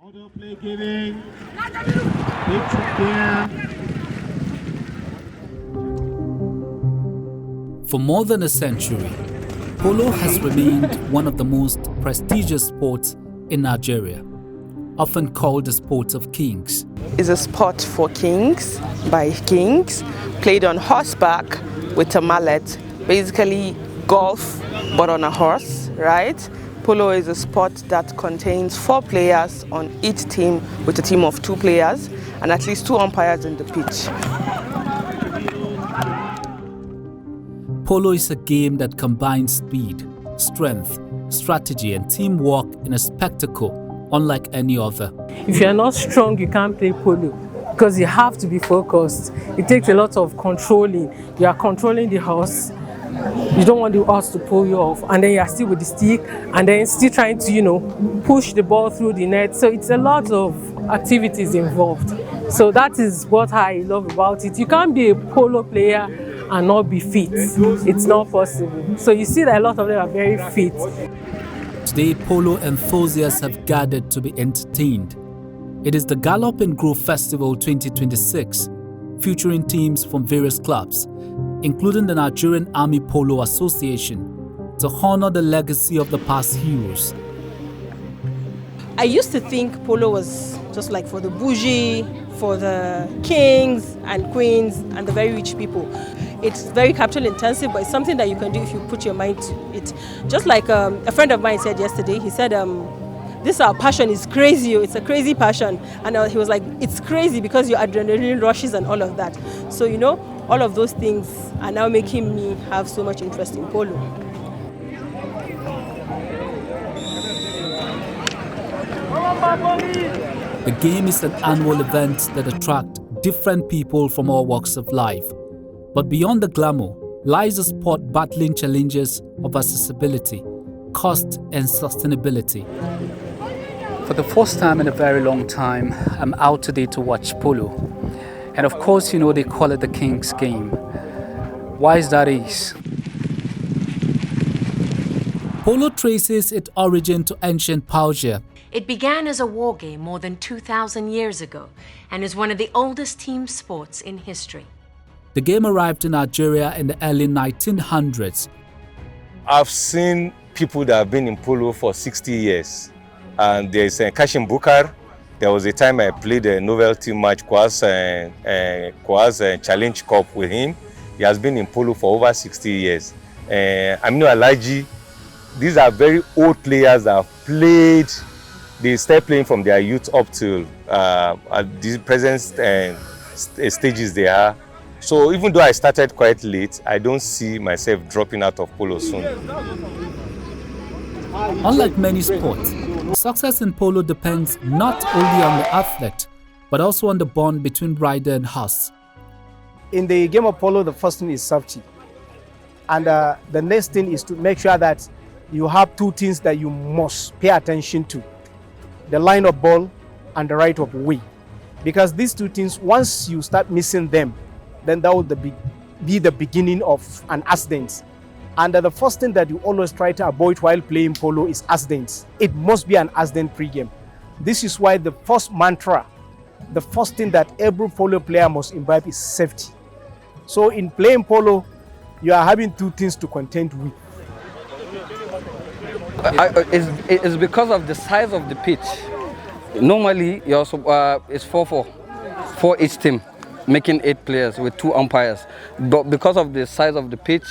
Auto play giving. It's there. For more than a century, polo has remained one of the most prestigious sports in Nigeria, often called the sport of kings. It's a sport for kings, by kings, played on horseback with a mallet, basically golf but on a horse, right? Polo is a sport that contains 4 players on each team with a team of 2 players and at least 2 umpires in the pitch. Polo is a game that combines speed, strength, strategy and teamwork in a spectacle unlike any other. If you're not strong, you can't play polo because you have to be focused. It takes a lot of controlling. You are controlling the horse. You don't want the horse to pull you off, and then you are still with the stick, and then still trying to, push the ball through the net. So it's a lot of activities involved. So that is what I love about it. You can't be a polo player and not be fit. It's not possible. So you see that a lot of them are very fit. Today, polo enthusiasts have gathered to be entertained. It is the Gallop Groove Festival 2026, featuring teams from various clubs, including the Nigerian Army Polo Association, to honor the legacy of the past heroes. I used to think polo was just like for the bougie, for the kings and queens and the very rich people. It's very capital intensive, but it's something that you can do if you put your mind to it. Just like a friend of mine said yesterday, he said, this our passion is crazy, it's a crazy passion. And he was like, it's crazy because your adrenaline rushes and all of that. So, all of those things are now making me have so much interest in polo. The game is an annual event that attracts different people from all walks of life. But beyond the glamour lies a sport battling challenges of accessibility, cost and sustainability. For the first time in a very long time, I'm out today to watch polo. And of course, they call it the King's Game. Why is that is? Polo traces its origin to ancient Persia. It began as a war game more than 2,000 years ago and is one of the oldest team sports in history. The game arrived in Nigeria in the early 1900s. I've seen people that have been in polo for 60 years. And there's Kashim Bukar. There was a time I played a novelty match, Kwaz Challenge Cup with him. He has been in polo for over 60 years. Aminu Alaji, these are very old players that have played. They start playing from their youth up to at the present stages they are. So even though I started quite late, I don't see myself dropping out of polo soon. Unlike many sports, success in polo depends not only on the athlete, but also on the bond between rider and horse. In the game of polo, the first thing is safety. And the next thing is to make sure that you have 2 things that you must pay attention to. The line of ball and the right of way. Because these 2 things, once you start missing them, then that will be the beginning of an accident. And the first thing that you always try to avoid while playing polo is accidents. It must be an accident-free game. This is why the first mantra, the first thing that every polo player must imbibe is safety. So in playing polo, you are having 2 things to contend with. It's because of the size of the pitch. Normally, it's 4-4 for each team, making 8 players with 2 umpires. But because of the size of the pitch,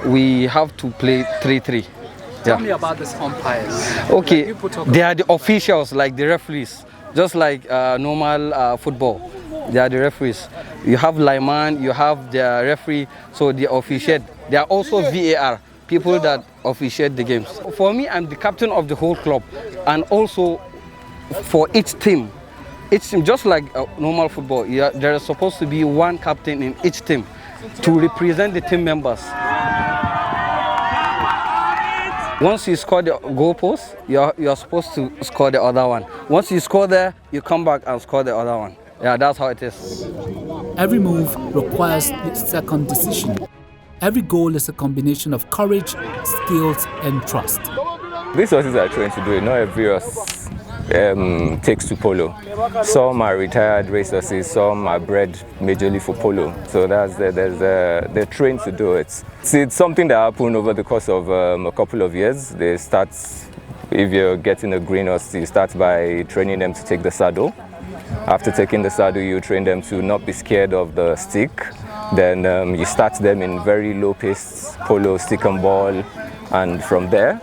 we have to play 3-3. Tell me about these umpires. Okay, they are the officials, like the referees, just like normal football. They are the referees. You have lineman, you have the referee, so they officiate. They are also VAR, people that officiate the games. For me, I'm the captain of the whole club, and also for each team, just like normal football, there is supposed to be 1 captain in each team to represent the team members. Once you score the goal post, you're supposed to score the other one. Once you score there, you come back and score the other one. Yeah, that's how it is. Every move requires a second decision. Every goal is a combination of courage, skills, and trust. These horses are trained to do it, not every horse takes to polo. Some are retired racehorses, some are bred majorly for polo. So they're trained to do it. It's something that happened over the course of a couple of years. They start, if you're getting a green horse, you start by training them to take the saddle. After taking the saddle, you train them to not be scared of the stick. Then you start them in very low-paced polo, stick and ball, and from there,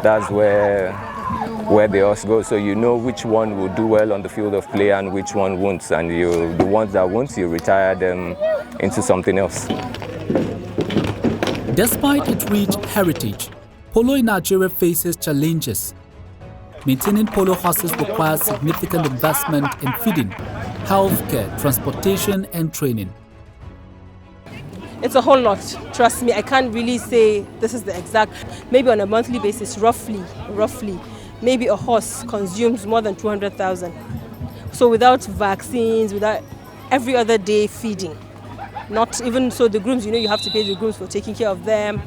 that's where the horse goes. So you know which one will do well on the field of play and which one won't. And the ones that won't, you retire them into something else. Despite its rich heritage, polo in Nigeria faces challenges. Maintaining polo horses requires significant investment in feeding, healthcare, transportation, and training. It's a whole lot, trust me. I can't really say this is the exact, maybe on a monthly basis, roughly, maybe a horse consumes more than 200,000. So without vaccines, without every other day feeding, not even so the grooms, you have to pay the grooms for taking care of them,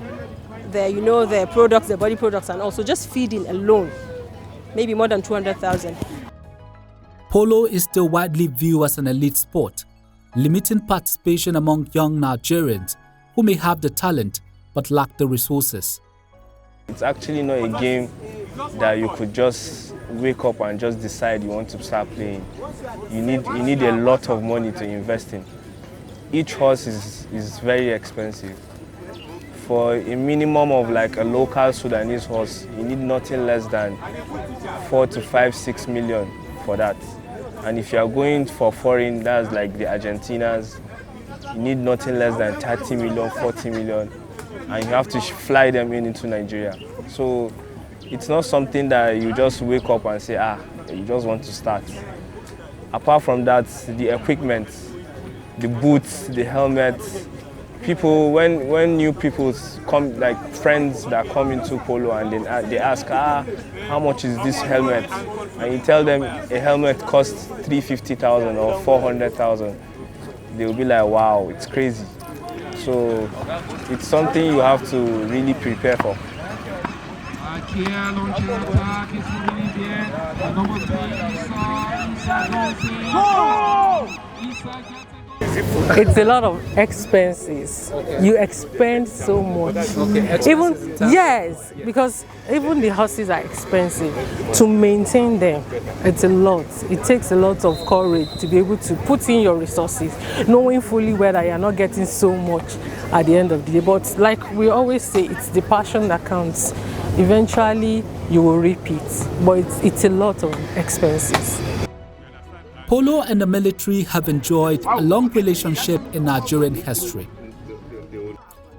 their products, their body products, and also just feeding alone, maybe more than 200,000. Polo is still widely viewed as an elite sport, limiting participation among young Nigerians who may have the talent but lack the resources. It's actually not a game that you could just wake up and just decide you want to start playing. You need a lot of money to invest in. Each horse is very expensive. For a minimum of like a local Sudanese horse, you need nothing less than 4 to 5, 6 million for that. And if you are going for foreign, that's like the Argentinas, you need nothing less than 30 million, 40 million, and you have to fly them into Nigeria. So it's not something that you just wake up and say, you just want to start. Apart from that, the equipment, the boots, the helmets, people, when new people come, like friends that come into polo and they ask, how much is this helmet? And you tell them a helmet costs 350,000 or 400,000. They'll be like, wow, it's crazy. So it's something you have to really prepare for. It's a lot of expenses. You expend so much. Yes, because even the horses are expensive. To maintain them, it's a lot. It takes a lot of courage to be able to put in your resources, knowing fully whether you're not getting so much at the end of the day. But like we always say, it's the passion that counts. Eventually, you will reap it, but it's a lot of expenses. Polo and the military have enjoyed a long relationship in Nigerian history.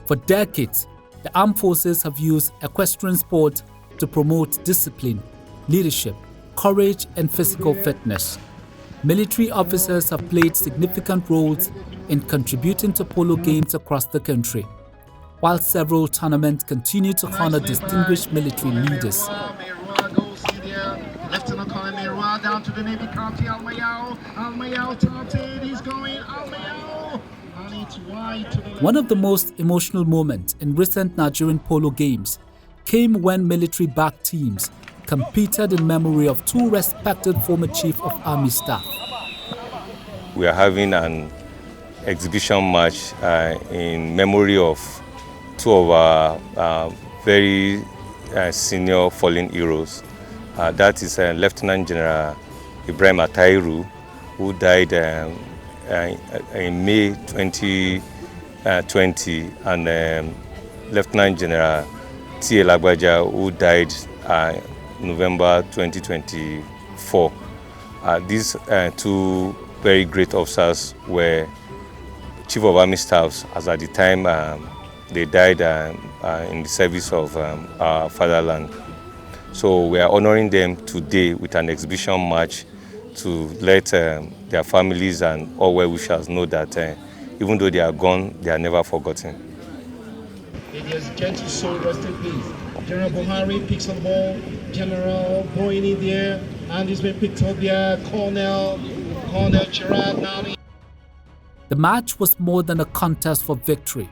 For decades, the armed forces have used equestrian sport to promote discipline, leadership, courage, and physical fitness. Military officers have played significant roles in contributing to polo games across the country, while several tournaments continue to honor distinguished military leaders. Lieutenant Colonel down to the Navy County, Almayao taunted, he's going, Almayao, and it's wide to the... One of the most emotional moments in recent Nigerian polo games came when military-backed teams competed in memory of two respected former Chief of Army Staff. We are having an exhibition match in memory of two of our very senior fallen heroes. That is Lieutenant General Ibrahim Atairu, who died in May 2020, and Lieutenant General T.A. Lagbaja, who died November 2024. These two very great officers were Chief of Army Staffs, as at the time they died in the service of our fatherland. So we are honoring them today with an exhibition match to let their families and all well-wishers know that even though they are gone, they are never forgotten. It is gentle soul, rest in peace. General Buhari picks up the ball, General going in there, and he's been picked up there, Colonel Gerard Nani. The match was more than a contest for victory.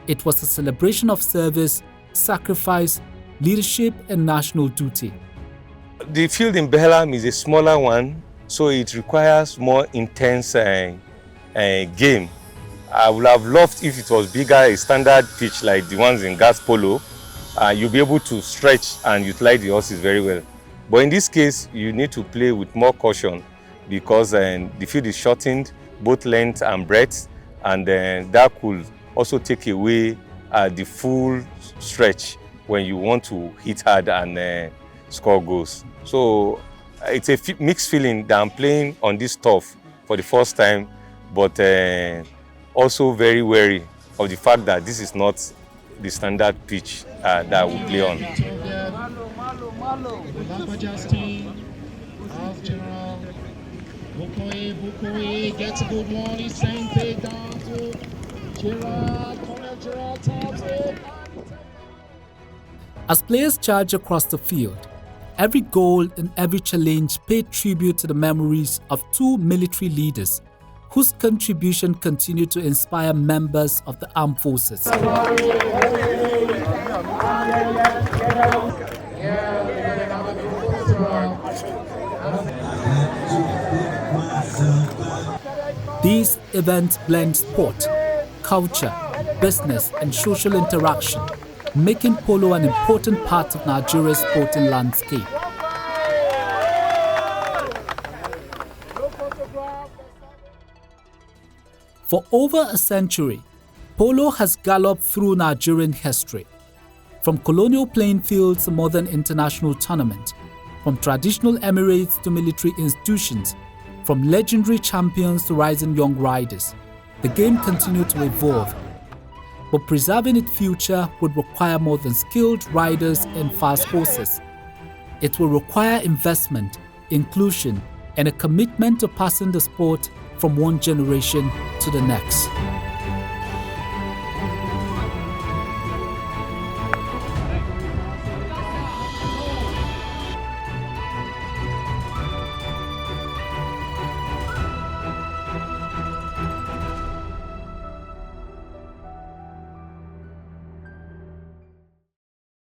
It was a celebration of service, sacrifice, leadership, and national duty. The field in Belham is a smaller one, so it requires more intense game. I would have loved if it was bigger, a standard pitch like the ones in Gas Polo. You'll be able to stretch and utilize the horses very well. But in this case, you need to play with more caution because the field is shortened, both length and breadth, and that could also take away the full stretch when you want to hit hard and score goals. So it's a mixed feeling that I'm playing on this turf for the first time, but also very wary of the fact that this is not the standard pitch that we play on. Bukoe gets a good one. He's saying big down to Gerard. Gerard taps it. As players charge across the field, every goal and every challenge paid tribute to the memories of two military leaders whose contribution continued to inspire members of the armed forces. These events blend sport, culture, business, and social interaction, making polo an important part of Nigeria's sporting landscape. For over a century, polo has galloped through Nigerian history. From colonial playing fields to modern international tournaments, from traditional emirates to military institutions, from legendary champions to rising young riders, the game continued to evolve. But preserving its future would require more than skilled riders and fast horses. It will require investment, inclusion, and a commitment to passing the sport from one generation to the next.